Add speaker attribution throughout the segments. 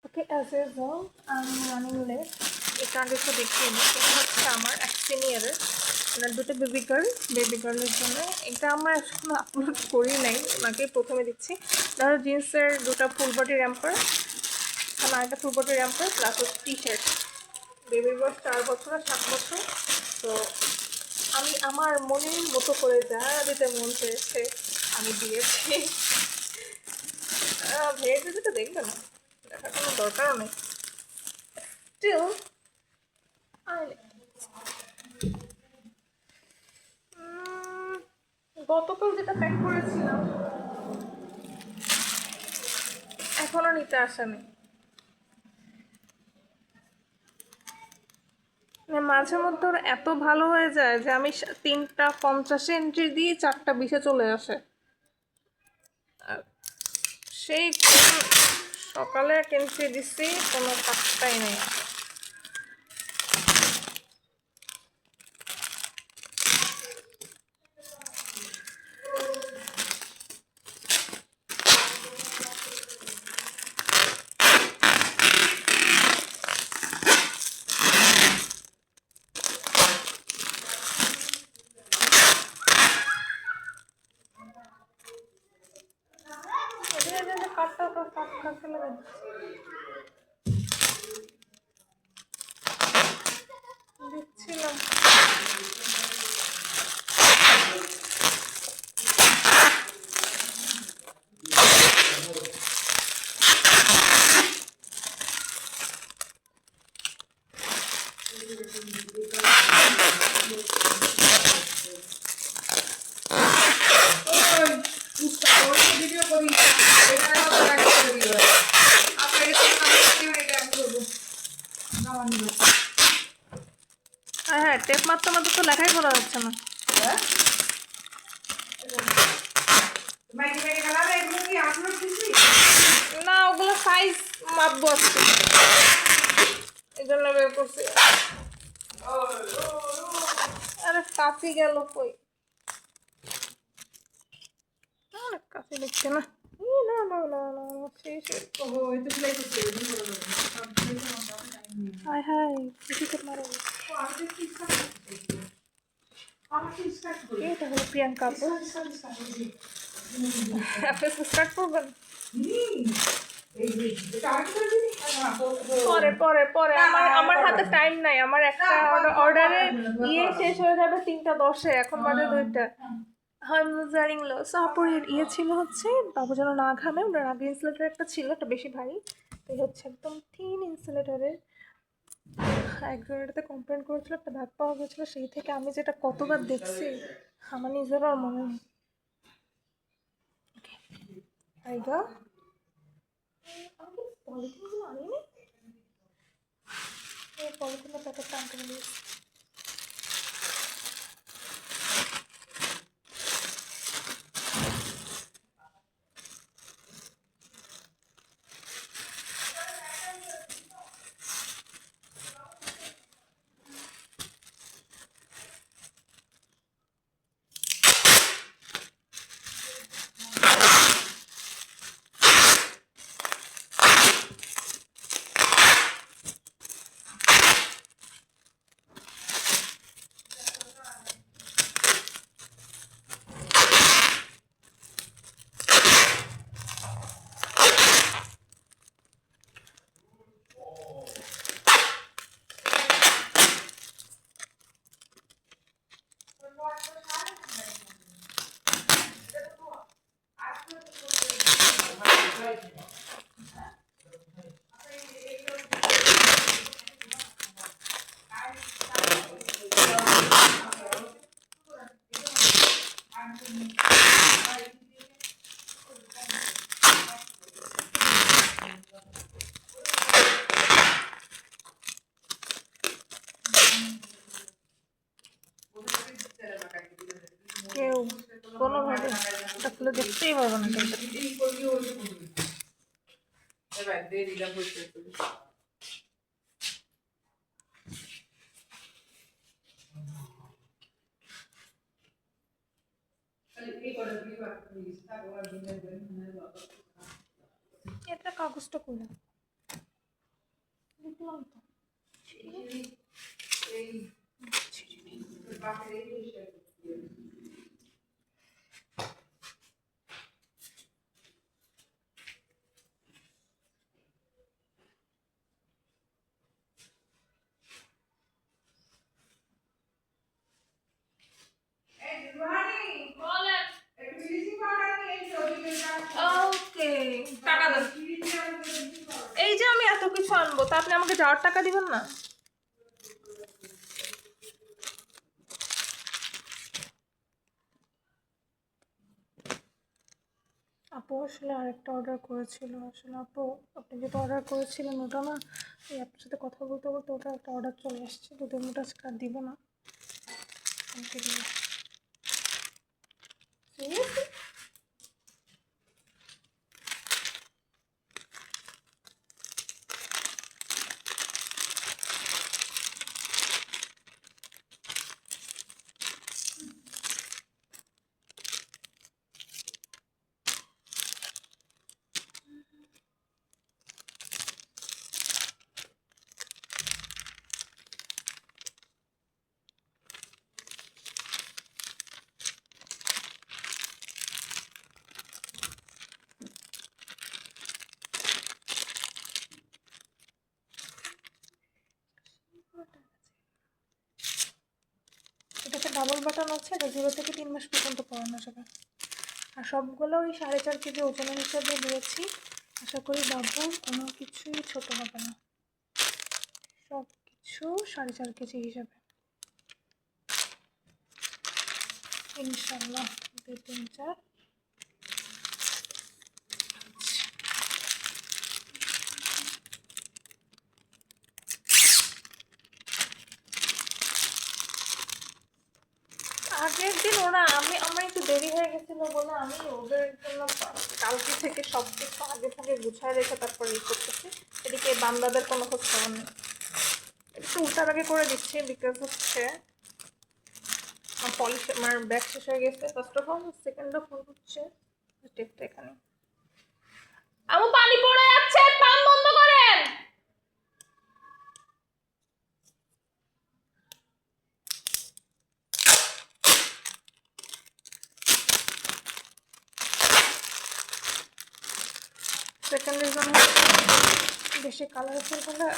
Speaker 1: ওকে, as usual আমি running late. এটা আগে তো দেখিয়ে নিই। এটা হচ্ছে আমার এক সিনিয়রের, ওনার দুটো বেবি গার্লের জন্য। এটা আমরা এখনো আপলোড করি নাই, ওনাকে প্রথমে দিচ্ছি। ধরো জিন্সের দুটো ফুল বডি র্যাম্পার, আমার একটা ফুল বডি র্যাম্পার প্লাস হচ্ছে টি শার্ট। বেবির বয়স 4 বছর আর 7 বছর। তো আমি আমার মনের মতো করে যা দিতে মন চেয়েছে আমি দিয়েছি। ভেবে যেটা দেখবে না, দেখার কোনো দরকারও নেই। স্টিল গতকাল যেটা প্যাক করেছিলাম এখনো নিতে আসেনি। মানে মাঝে মধ্যে ওর এত ভালো হয়ে যায় যে আমি 3টা 50 এন্ট্রি দিয়ে 4টা 20-এ চলে আসে। আর সেই সকালে এক এন্ট্রি দিচ্ছি, কোনো পাত্তাই নেই। কাটটা কাট ফেলে দেন। দিচ্ছিলাম। হ্যাঁ, টেপ মারতে মারতে তো লেখাই করা যাচ্ছে না। না, ওগুলো সাইজ মাপবো আজকে, এই জন্য বের করছি। আরে কাশি গেল কই? কাশি দেখছে না। না না না না, শেষ। হায় হায়, কিছু মারো। এটা হলো প্রিয়াঙ্কা আপু। আপনি স্টার্ট করবেন? পরে পরে পরে, আমার হাতে টাইম নাই। আমার একটা অর্ডারে শেষ হয়ে যাবে 3টা 10-এ, এখন বাজে 2টা। হার্মোজারিং লো সাপোরের ছিল হচ্ছে বাবু যেন না ঘামে। ওনার আগে ইনসুলেটর একটা ছিল, একটা বেশি ভারী, তো হচ্ছে একদম থিন ইনসুলেটরের। একজন এটাতে কমপ্লেন করেছিল, একটা দাগ পাওয়া গেছিলো। সেই থেকে আমি যেটা কতবার দেখছি আমার নিজেরও আর মনে নেই। আইগা আমি পলিথিনগুলো আনিনি, এই পলিথিনের প্যাকেটটা আনতে দিয়েছি। কেউ কোনোভাবে এটা খুলে দেখতেই পারবে না। এটা কাগজটা খুলে দেখলাম তো ওকে টাকা দেন। এই যে আমি এত কিছু আনবো তা আপনি আমাকে যাওয়ার টাকা দিবেন না? আপু আসলে আরেকটা অর্ডার করেছিল। আসলে আপু আপনি যেটা অর্ডার করেছিলেন ওটা না, এই আপনার সাথে কথা বলতে বলতে ওটা একটা অর্ডার চলে এসছে, তো ওটা আজকে আর দিব না। এটাতে ডাবল বাটন আছে, এটা 0 থেকে 3 মাস পর্যন্ত পরানো যাবে। আর সবগুলো ওই 4.5 কেজি ওজনের হিসাবে দিয়েছি। আশা করি বাবুর কোনো কিছুই ছোট হবে না, সব কিছু 4.5 কেজি হিসাবে ইনশাল্লাহ। 2 3 4 আগের দিন ওরা আমার একটু দেরি হয়ে গেছিলো বলে আমি ওদের জন্য কালকে থেকে সব কিছু আগে থেকে গুছায় রেখে তারপর ই করতেছি। এদিকে বান্দাদের কোনো খোঁজ খবর নেই, একটু উল্টার আগে করে দিচ্ছি বিকজ হচ্ছে আমার পলিশ আমার ব্যাগ শেষ হয়ে গেছে first of all. Second of all হচ্ছে টেপটা এখানে। আমু পানি পড়ে যাচ্ছে, পাম্প বন্ধ করেন। সেকেন্ড রিজন বেশি কালারফুল হলে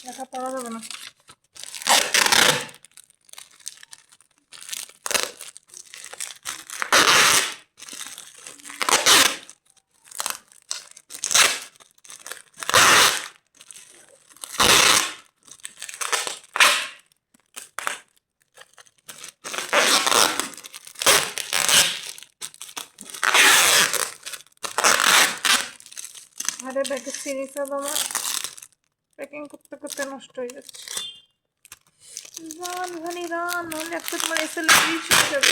Speaker 1: লেখা পড়া যাবে না। আরে ব্যাগের সিরিজটা আমার প্যাকিং করতে করতে নষ্ট হয়ে যাচ্ছে। রান ভানি রান, নাহলে একটা তোমার এসএল রিচ হয়ে যাবে।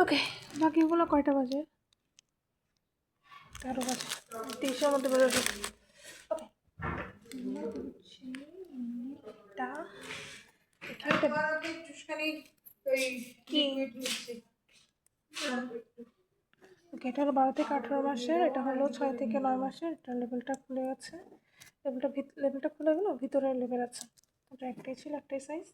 Speaker 1: ওকে, বাকিগুলো কয়টা বাজে? 13 বাজে, 30-এর মধ্যে বেরোবে। ওকে, এটা হলো 12 থেকে 18 মাসের, এটা হলো 6 থেকে 9 মাসের। এটা লেভেলটা খুলে গেছে, লেভেলটা খুলে গেল, ভিতরের লেভেল আছে। এটা একটাই ছিল, একটাই সাইজ।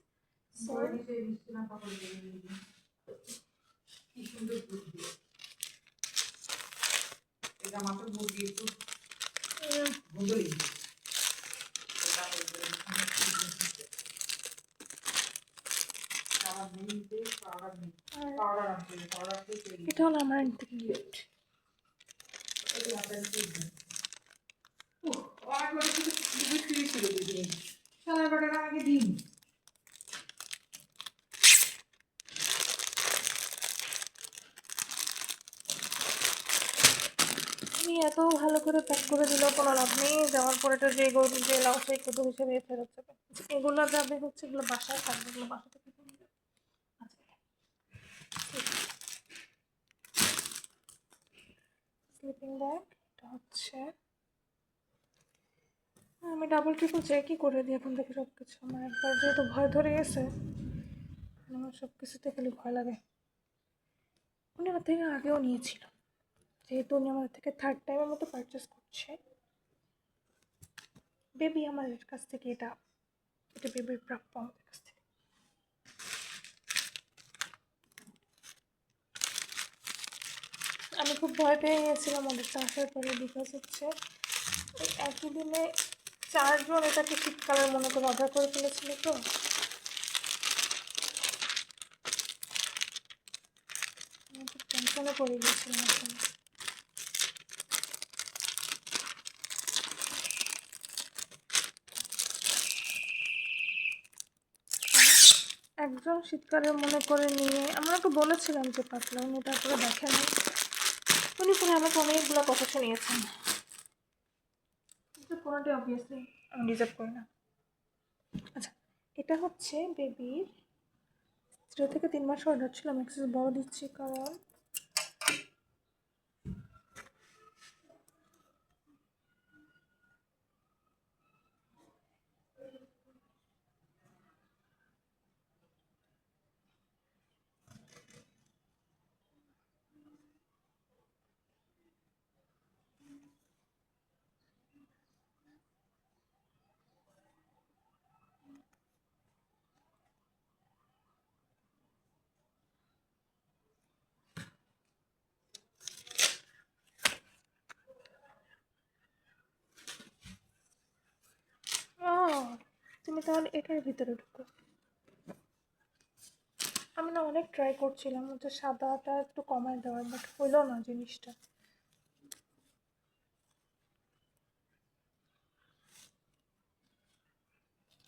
Speaker 1: এটা হলো আমার গিফট। আমি এত ভালো করে প্যাক করে দিলেও কোনো লাভ নেই, যাওয়ার পরে তো যে লাউ সেই কদু হিসেবে ফেরত যাবে। এগুলো যাবে হচ্ছে, এগুলো বাসায় থাকবে, এগুলো বাসা থেকে স্লিপিং ব্যাগ। এটা হচ্ছে আমি ডাবল ট্রিপল চেকই করে দিই এখন থেকে সব কিছু। আমার একবার যেহেতু ভয় ধরে গেছে, আমার সব কিছুতে খালি ভয় লাগে। উনি আমার থেকে আগেও নিয়েছিল, যেহেতু উনি আমাদের থেকে থার্ড টাইমের মতো পারচেস করছে। বেবি আমাদের কাছ থেকে এটা এটা বেবির প্রাপ্য আমাদের কাছ থেকে। আমি খুব ভয় পেয়ে গিয়েছিলাম অর্ডারটা আসার পরে, বিকজ হচ্ছে ওই একই দিনে 4 জন এটাকে শীতকালের মনে করে অর্ডার করে ফেলেছিল, তো আমি খুব টেনশনে পড়ে গিয়েছিলাম আসলে। একজন শীতকালের মনে করে নিয়ে আমরা ওকে বলেছিলাম যে পাতলা, উনি তারপরে দেখেন উনি পরে আমাকে অনেকগুলো কথা শুনিয়েছেন, কিন্তু কোনোটাই অবভিয়াসলি আমি ডিজার্ভ করি না। আচ্ছা, এটা হচ্ছে বেবির 0 থেকে 3 মাস অর্ডার ছিল। আমি এক্সেস বড় দিচ্ছি কারণ তুমি তাহলে এটার ভিতরে ঢুকো। আমি না অনেক ট্রাই করছিলাম হচ্ছে সাদাটা একটু কমায় দেওয়ার, বাট হইলো না জিনিসটা।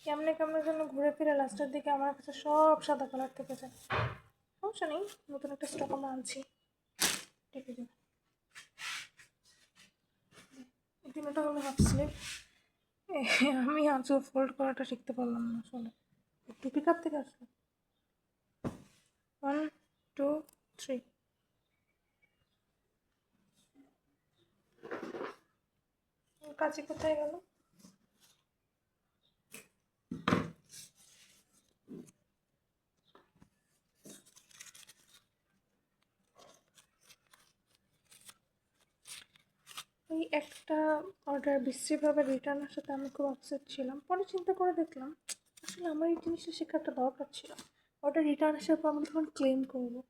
Speaker 1: কেমনে কেমনে যেন ঘুরে ফিরে লাস্টের দিকে আমার কাছে সব সাদা কালার থেকে যায়। সমস্যা নেই, নতুন একটা স্টক আমরা আনছি, ঠিক আছে। এই দিনটা হলো হাফ স্লিভ। আমি আঁচল ফোল্ড করাটা শিখতে পারলাম না আসলে। টুপি কাপ থেকে আসলো 1 2 3। কাছে কোথায় গেল? ওই একটা অর্ডার বিশ্রীভাবে রিটার্ন আসাতে আমি খুব আপসেট ছিলাম। পরে চিন্তা করে দেখলাম আসলে আমার এই জিনিসটা শেখাটা দরকার ছিল। অর্ডার রিটার্ন আসার পর আমি তখন ক্লেম করবো,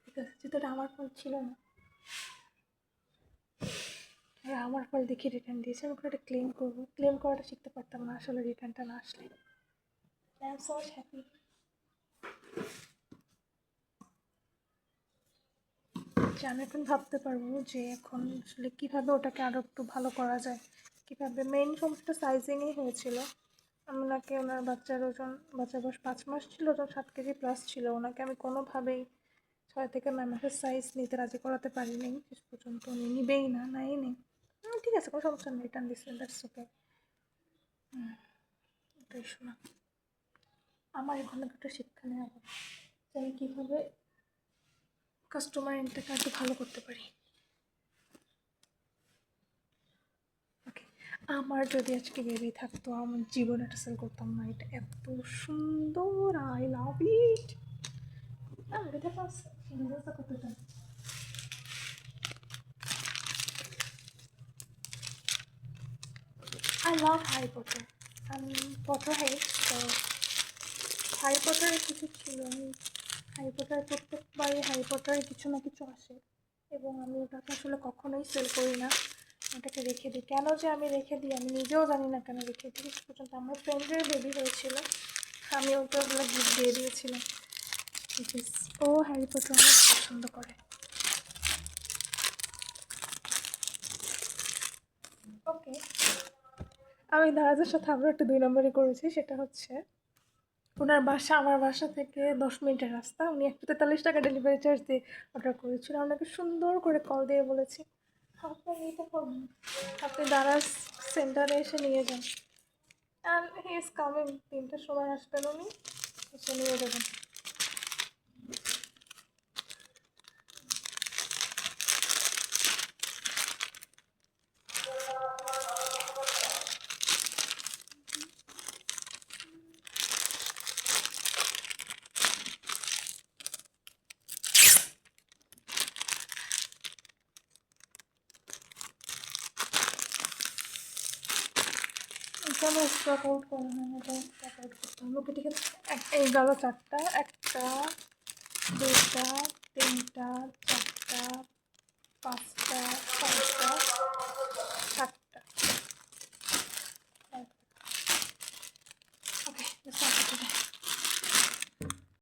Speaker 1: ঠিক আছে, যেহেতু এটা আমার ফল ছিল না, আমার ফল দেখে রিটার্ন দিয়েছে, আমি এটা ক্লেম করবো। ক্লেম করাটা শিখতে পারতাম না আসলে রিটার্নটা না আসলে। I am so happy. যে আমি এখন ভাবতে পারবো যে এখন আসলে কীভাবে ওটাকে আরও একটু ভালো করা যায়, কীভাবে। মেইন সমস্যাটা সাইজিংই হয়েছিল। ওনাকে ওনার বাচ্চার বয়স 5 মাস ছিল, ওজন 7 কেজি প্লাস ছিল। ওনাকে আমি কোনোভাবেই 6 থেকে 9 মাসের সাইজ নিতে রাজি করাতে পারিনি শেষ পর্যন্ত। উনি নিবেই না, নাই নেই। ঠিক আছে, কোনো সমস্যা নেই, রিটার্ন দিচ্ছেন, দ্যাটস ওকে। ওটাই শোনা আমার এখানে একটা শিক্ষা নেওয়া হবে যে আমি কীভাবে কাস্টমার ইনটাকে আরও ভালো করতে পারি। ওকে, আমার যদি আজকে বেবি থাকতো আমার জীবনে এটা সেল করতাম না। এটা এত সুন্দর, আই লাভ ইট। এটা ফার্স্ট সিরিজটা করতে চাই। I love Harry Potter. আমি Potterhead, তো হ্যারি পটারের কিছু ছিল। আমি হ্যারি পটার প্রত্যেকবারই হ্যারি পটারের কিছু না কিছু আসে, এবং আমি ওটাকে আসলে কখনোই সেল করি না, ওটাকে রেখে দিই। কেন যে আমি রেখে দিই আমি নিজেও জানি না কেন রেখে দিই। শেষ পর্যন্ত আমার ফ্রেন্ডের বেবি হয়েছিল, আমি ওকে ওগুলো গিফট দিয়ে দিয়েছিলাম। ও হ্যারি পটার অনেক পছন্দ করে। ওকে, আমি দারাজের সাথে আবার একটা 2 নম্বরই করেছি। সেটা হচ্ছে ওনার বাসা আমার বাসা থেকে 10 মিনিটের রাস্তা। উনি 143 টাকা ডেলিভারি চার্জ দিয়ে অর্ডার করেছিল। ওনাকে সুন্দর করে কল দিয়ে বলেছি আপনি নিতে পারবেন, আপনি দারাজ সেন্টারে এসে নিয়ে যান। And he is coming. 3টার সময় আসবেন উনি, এসে নিয়ে যাবেন। কেন স্টক আউট করা হয় না? এটা স্টক আউট করতে হবে। ওকে ঠিক আছে, এই গেল 4টা। 1টা 2টা 3টা 4টা 5টা 6টা